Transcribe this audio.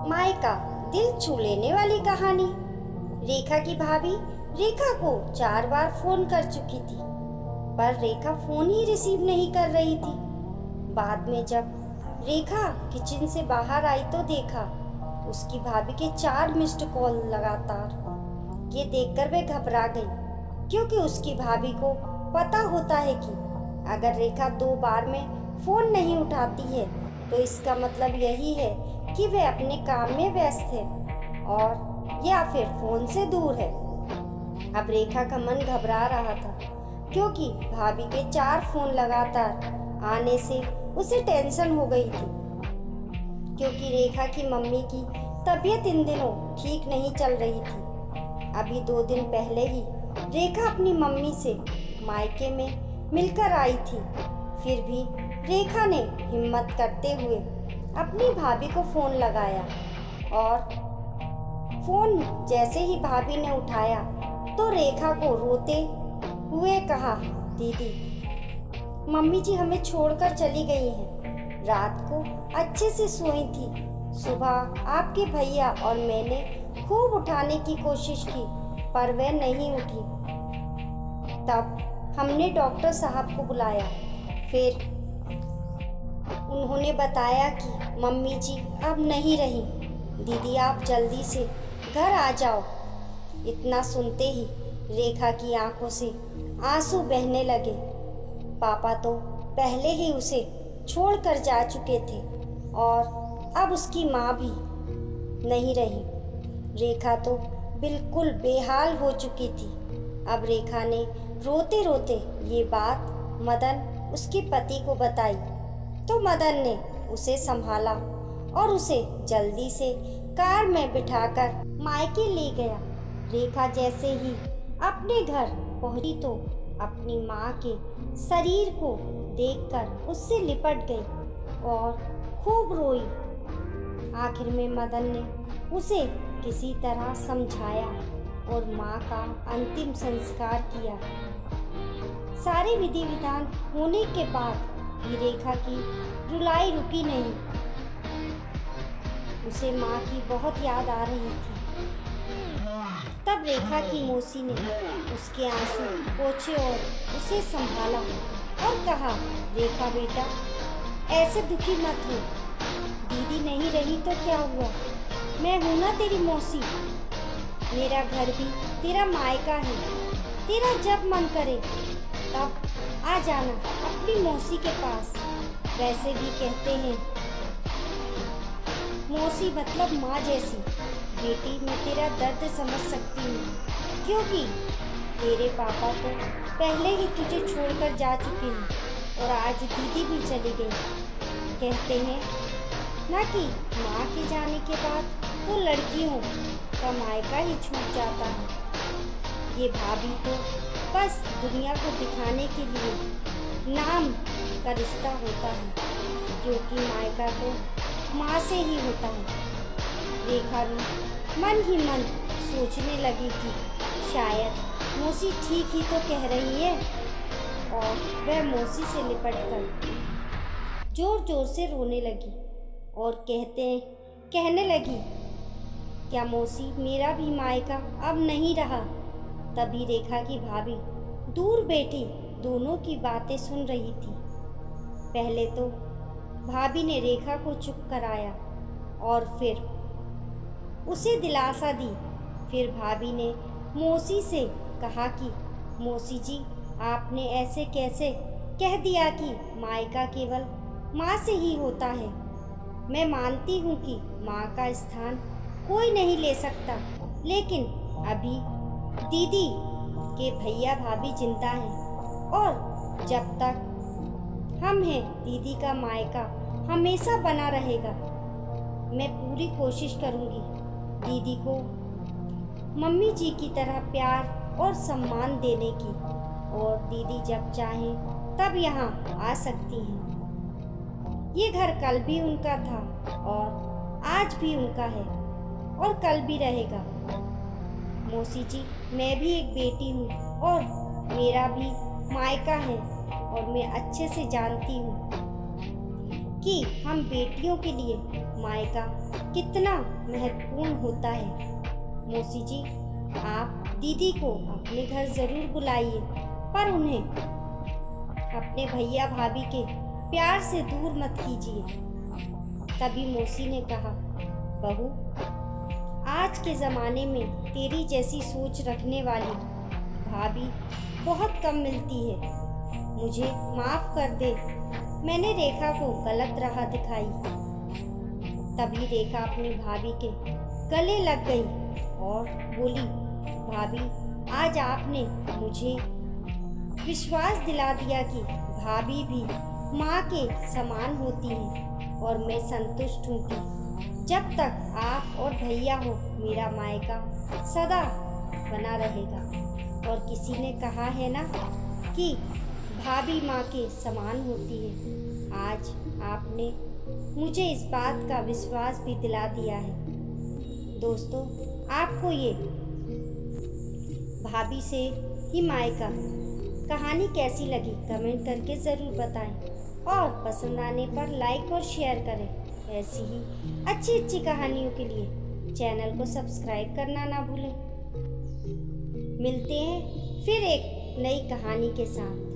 मायका दिल छू लेने वाली कहानी। रेखा की भाभी रेखा को 4 बार फोन कर चुकी थी, पर रेखा फोन ही रिसीव नहीं कर रही थी। बाद में जब रेखा किचन से बाहर आई तो देखा उसकी भाभी के 4 मिस्ड कॉल लगातार। ये देखकर वे घबरा गई, क्योंकि उसकी भाभी को पता होता है कि अगर रेखा 2 बार में फोन नहीं उठाती है तो इसका मतलब यही है कि वे अपने काम में व्यस्त है और या फिर फोन से दूर है। अब रेखा का मन घबरा रहा था, क्योंकि भाभी के 4 फोन लगातार आने से उसे टेंशन हो गई थी, क्योंकि रेखा की मम्मी की तबीयत इन दिनों ठीक नहीं चल रही थी। अभी 2 दिन पहले ही रेखा अपनी मम्मी से मायके में मिलकर आई थी। फिर भी रेखा ने हिम्मत करते हुए अपनी भाभी को फोन लगाया, और फोन जैसे ही भाभी ने उठाया तो रेखा को रोते हुए कहा, दीदी, मम्मी जी हमें छोड़कर चली गई हैं। रात को अच्छे से सोई थी। सुबह आपके भैया और मैंने खूब उठाने की कोशिश की, पर वह नहीं उठी। तब हमने डॉक्टर साहब को बुलाया। फिर उन्होंने बताया कि मम्मी जी अब नहीं रही। दीदी आप जल्दी से घर आ जाओ। इतना सुनते ही रेखा की आंखों से आंसू बहने लगे। पापा तो पहले ही उसे छोड़कर जा चुके थे और अब उसकी माँ भी नहीं रही। रेखा तो बिल्कुल बेहाल हो चुकी थी। अब रेखा ने रोते रोते ये बात मदन उसके पति को बताई, तो मदन ने उसे संभाला और उसे जल्दी से कार में बिठाकर मायके ले गया। रेखा जैसे ही अपने घर पहुंची तो अपनी माँ के शरीर को देखकर उससे लिपट गई और खूब रोई। आखिर में मदन ने उसे किसी तरह समझाया और माँ का अंतिम संस्कार किया। सारे विधि विधान होने के बाद भी रेखा की रुलाई रुकी नहीं। उसे माँ की बहुत याद आ रही थी। तब रेखा की मौसी ने उसके आंसू पोंछे और उसे संभाला और कहा, रेखा बेटा ऐसे दुखी मत हो। दीदी नहीं रही तो क्या हुआ, मैं हूं ना तेरी मौसी। मेरा घर भी तेरा मायका है। तेरा जब मन करे तब आ जाना अपनी मौसी के पास। वैसे भी कहते हैं मौसी मतलब माँ जैसी। बेटी मैं तेरा दर्द समझ सकती हूँ, क्योंकि तेरे पापा तो पहले ही तुझे छोड़कर जा चुके हैं और आज दीदी भी चली गई। कहते हैं ना कि माँ के जाने के बाद तो लड़कियों का मायका ही छूट जाता है। ये भाभी तो बस दुनिया को दिखाने के लिए नाम का रिश्ता होता है, क्योंकि मायका तो माँ से ही होता है। रेखा भी मन ही मन सोचने लगी कि शायद मौसी ठीक ही तो कह रही है, और वह मौसी से लिपटकर जोर जोर से रोने लगी और कहने लगी, क्या मौसी मेरा भी मायका अब नहीं रहा। तभी रेखा की भाभी दूर बैठी दोनों की बातें सुन रही थी। पहले तो भाभी ने रेखा को चुप कराया और फिर उसे दिलासा दी। फिर भाभी ने मौसी से कहा कि मौसी जी आपने ऐसे कैसे कह दिया कि मायका केवल माँ से ही होता है। मैं मानती हूँ कि माँ का स्थान कोई नहीं ले सकता, लेकिन अभी दीदी के भैया भाभी जिंदा हैं और जब तक हम हैं दीदी का मायका हमेशा बना रहेगा। मैं पूरी कोशिश करूँगी दीदी को मम्मी जी की तरह प्यार और सम्मान देने की, और दीदी जब चाहें तब यहाँ आ सकती हैं। ये घर कल भी उनका था और आज भी उनका है और कल भी रहेगा। मौसी जी मैं भी एक बेटी हूँ और मेरा भी मायका है, और मैं अच्छे से जानती हूँ कि हम बेटियों के लिए मायका कितना महत्वपूर्ण होता है। मौसी जी, आप दीदी को अपने घर ज़रूर बुलाइए, पर उन्हें अपने भैया भाभी के प्यार से दूर मत कीजिए। तभी मौसी ने कहा, बहू, आज के ज़माने में तेरी जैसी सोच रखने वाली भाभी बहुत कम मिलती है। मुझे माफ़ कर दे, मैंने रेखा को गलत राह दिखाई। तभी रेखा अपनी भाभी के गले लग गई और बोली, भाभी, आज आपने मुझे विश्वास दिला दिया कि भाभी भी माँ के समान होती है और मैं संतुष्ट हूँ कि जब तक आप और भैया हो मेरा मायका सदा बना रहेगा। और किसी ने कहा है ना कि भाभी माँ के समान होती है। आज आपने मुझे इस बात का विश्वास भी दिला दिया है। दोस्तों, आपको ये भाभी से ही मायका कहानी कैसी लगी कमेंट करके ज़रूर बताएं और पसंद आने पर लाइक और शेयर करें। ऐसी ही अच्छी अच्छी कहानियों के लिए चैनल को सब्सक्राइब करना ना भूलें। मिलते हैं फिर एक नई कहानी के साथ।